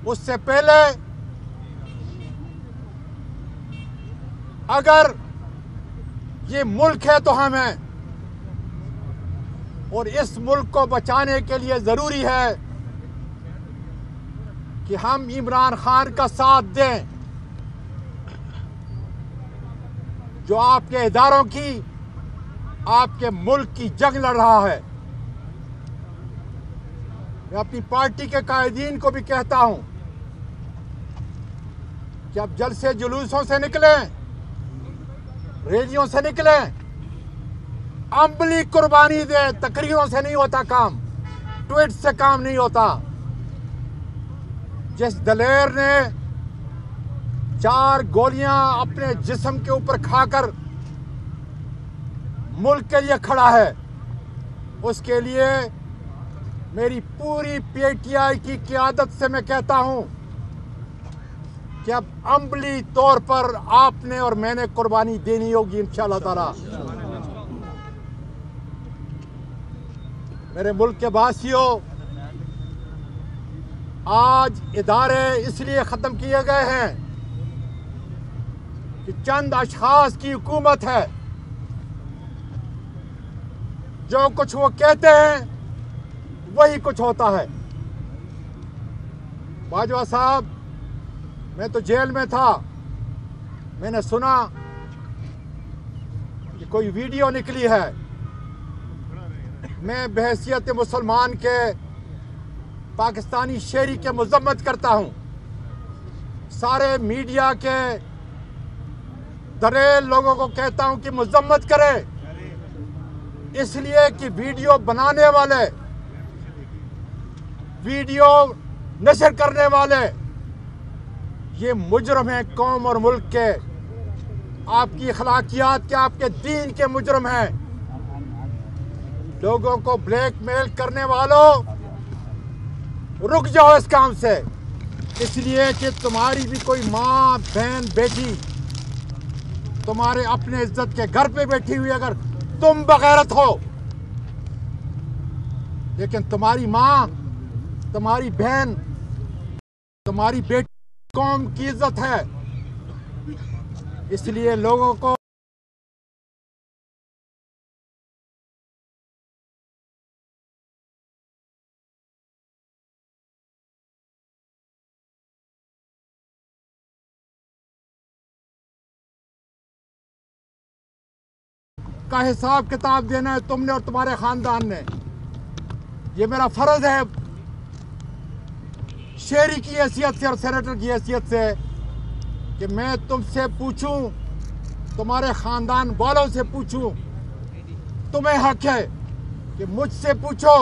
उससे पहले अगर ये मुल्क है तो हम हैं, और इस मुल्क को बचाने के लिए जरूरी है कि हम इमरान खान का साथ दें, जो आपके इदारों की, आपके मुल्क की जंग लड़ रहा है। मैं अपनी पार्टी के कायदीन को भी कहता हूं कि अब जलसे जुलूसों से निकलें, रैलियों से निकलें, अमली कुर्बानी दें। तकरीरों से नहीं होता काम, ट्वीट से काम नहीं होता। जिस दलेर ने 4 गोलियां अपने जिस्म के ऊपर खाकर मुल्क के लिए खड़ा है, उसके लिए मेरी पूरी पीटीआई की क़यादत से मैं कहता हूं कि अब अमली तौर पर आपने और मैंने कुर्बानी देनी होगी इंशाअल्लाह ताला। मेरे मुल्क के वासियों, आज इदारे इसलिए ख़त्म किए गए हैं कि चंद अशखास की हुकूमत है। जो कुछ वो कहते हैं वही कुछ होता है। बाजवा साहब, मैं तो जेल में था, मैंने सुना कि कोई वीडियो निकली है। मैं बहैसियत मुसलमान के पाकिस्तानी शहरी के मजम्मत करता हूं। सारे मीडिया के दलेल लोगों को कहता हूं कि मजम्मत करें, इसलिए कि वीडियो बनाने वाले, वीडियो नशर करने वाले ये मुजरम हैं कौम और मुल्क के, आपकी अखलाकियात के, आपके दीन के मुजरम हैं। लोगों को ब्लैकमेल करने वालों, रुक जाओ इस काम से, इसलिए कि तुम्हारी भी कोई माँ, बहन, बेटी तुम्हारे अपने इज्जत के घर पे बैठी हुई, अगर तुम बगैरत हो, लेकिन तुम्हारी माँ, तुम्हारी बहन, तुम्हारी बेटी कौम की इज्जत है, इसलिए लोगों को का हिसाब किताब देना है तुमने और तुम्हारे खानदान ने। ये मेरा फर्ज है शहरी की हैसियत से और सेनेटर की हैसियत से कि मैं तुमसे पूछूं, तुम्हारे खानदान वालों से पूछूं। तुम्हें हक है कि मुझसे पूछो,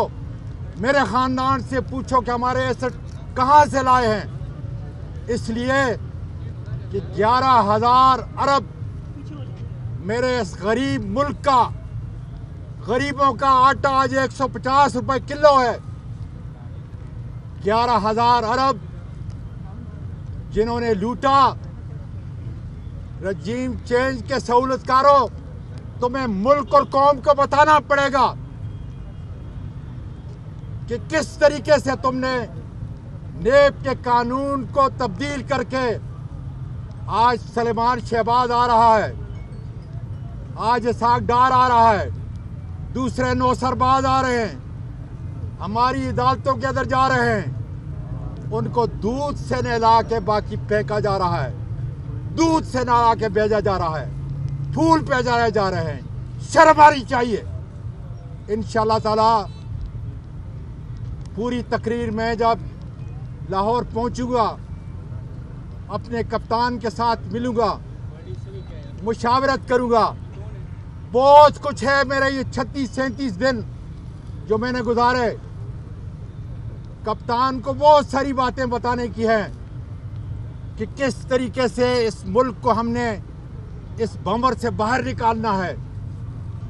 मेरे खानदान से पूछो कि हमारे एसेट कहां से लाए हैं। इसलिए कि 11,000 अरब मेरे इस गरीब मुल्क का, गरीबों का आटा आज 150 रुपए किलो है। 11,000 अरब जिन्होंने लूटा, रजीम चेंज के सहूलतकारों, तुम्हें मुल्क और कौम को बताना पड़ेगा कि किस तरीके से तुमने नेब के कानून को तब्दील करके आज सलेमान शहबाज आ रहा है, आज इसाक डार आ रहा है, दूसरे नौसरबाज आ रहे हैं, हमारी अदालतों के अंदर जा रहे हैं, उनको दूध से नहला के बाकी फेंका जा रहा है, दूध से नहला के भेजा जा रहा है, फूल भेजाए जा रहे हैं। शर्म आनी चाहिए। इंशाअल्लाह ताला पूरी तकरीर में जब लाहौर पहुंचूंगा, अपने कप्तान के साथ मिलूंगा, मुशावरत करूंगा। बहुत कुछ है मेरे ये 36-37 दिन जो मैंने गुजारे, कप्तान को बहुत सारी बातें बताने की है कि किस तरीके से इस मुल्क को हमने इस भंवर से बाहर निकालना है,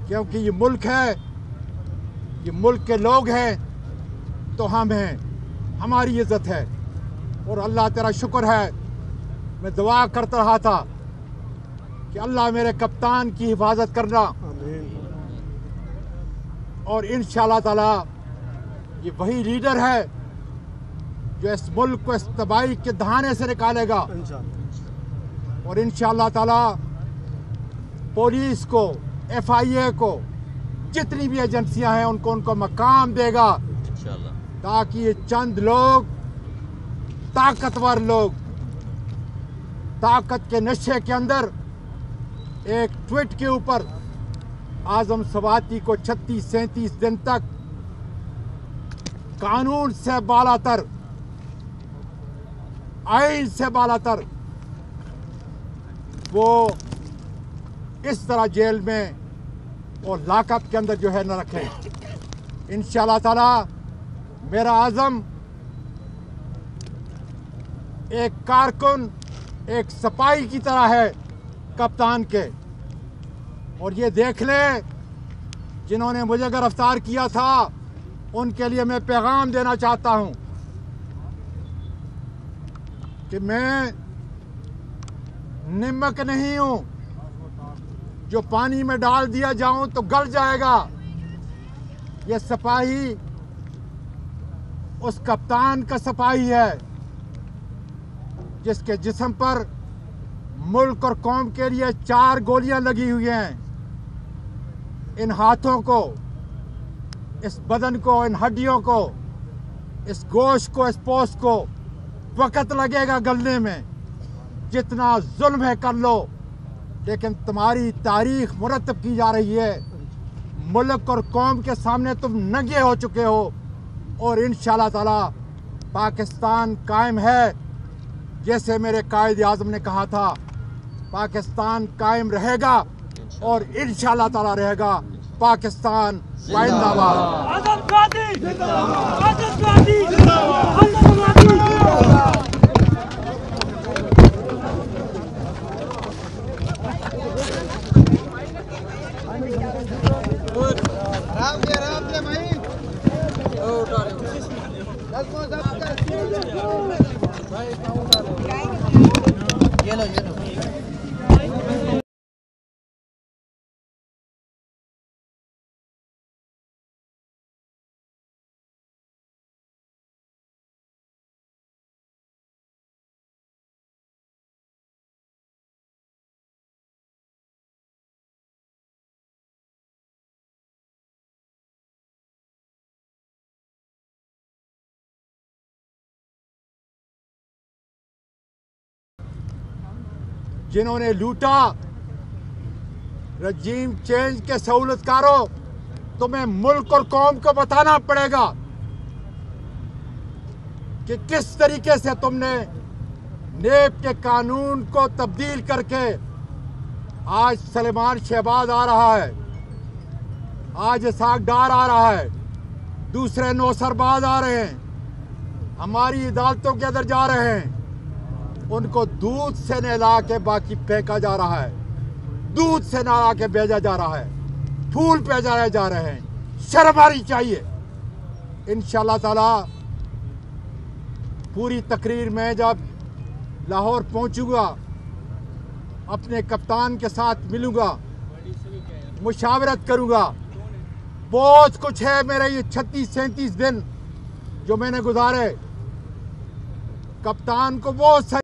क्योंकि ये मुल्क है, ये मुल्क के लोग हैं तो हम हैं, हमारी इज्जत है। और अल्लाह तेरा शुक्र है, मैं दुआ करता रहा था कि अल्लाह मेरे कप्तान की हिफाजत करना, और इंशाअल्लाह ताला ये वही लीडर है जो इस मुल्क को इस तबाही के दहाने से निकालेगा। और इंशाअल्लाह ताला पुलिस को, FIA को, जितनी भी एजेंसियां हैं उनको मकाम देगा, ताकि ये चंद लोग, ताकतवर लोग, ताकत के नशे के अंदर एक ट्वीट के ऊपर आजम सवाती को 36-37 दिन तक कानून से बालातर, आइन से बालातर वो इस तरह जेल में और लाकअप के अंदर जो है न रखें। इंशाअल्लाह ताला मेरा आज़म एक कारकुन, एक सिपाही की तरह है कप्तान के। और ये देख ले, जिन्होंने मुझे गिरफ्तार किया था उनके लिए मैं पैगाम देना चाहता हूं कि मैं नमक नहीं हूं जो पानी में डाल दिया जाऊं तो गल जाएगा। ये सिपाही उस कप्तान का सिपाही है जिसके जिस्म पर मुल्क और कौम के लिए 4 गोलियां लगी हुई हैं। इन हाथों को, इस बदन को, इन हड्डियों को, इस गोश्त को, इस पोस्ट को वक्त लगेगा गलने में। जितना जुल्म है कर लो, लेकिन तुम्हारी तारीख मुरतब की जा रही है। मुल्क और कौम के सामने तुम नंगे हो चुके हो और इंशाअल्लाह ताला पाकिस्तान कायम है। जैसे मेरे कायद आज़म ने कहा था, पाकिस्तान कायम रहेगा और इंशाअल्लाह ताला रहेगा। पाकिस्तान जिंदाबाद। आतंकवादी जिंदाबाद, आतंकवादी जिंदाबाद, आतंकवादी जिंदाबाद। राम दे भाई, ये लो। जिन्होंने लूटा, रजीम चेंज के सहूलतकारों, तुम्हें मुल्क और कौम को बताना पड़ेगा कि किस तरीके से तुमने नेब के कानून को तब्दील करके आज सलेमान शहबाज आ रहा है, आज इसाक डार आ रहा है, दूसरे नौसरबाज आ रहे हैं, हमारी अदालतों के अंदर जा रहे हैं। उनको दूध से नहला के बाकी फेंका जा रहा है, दूध से नहला के भेजा जा रहा है, फूल भेजाए जा रहे हैं। शर्म आनी चाहिए। इंशाअल्लाह ताला पूरी तकरीर में जब लाहौर पहुंचूंगा, अपने कप्तान के साथ मिलूंगा, मुशावरत करूंगा। बहुत कुछ है मेरे ये 36-37 दिन जो मैंने गुजारे। कप्तान को बहुत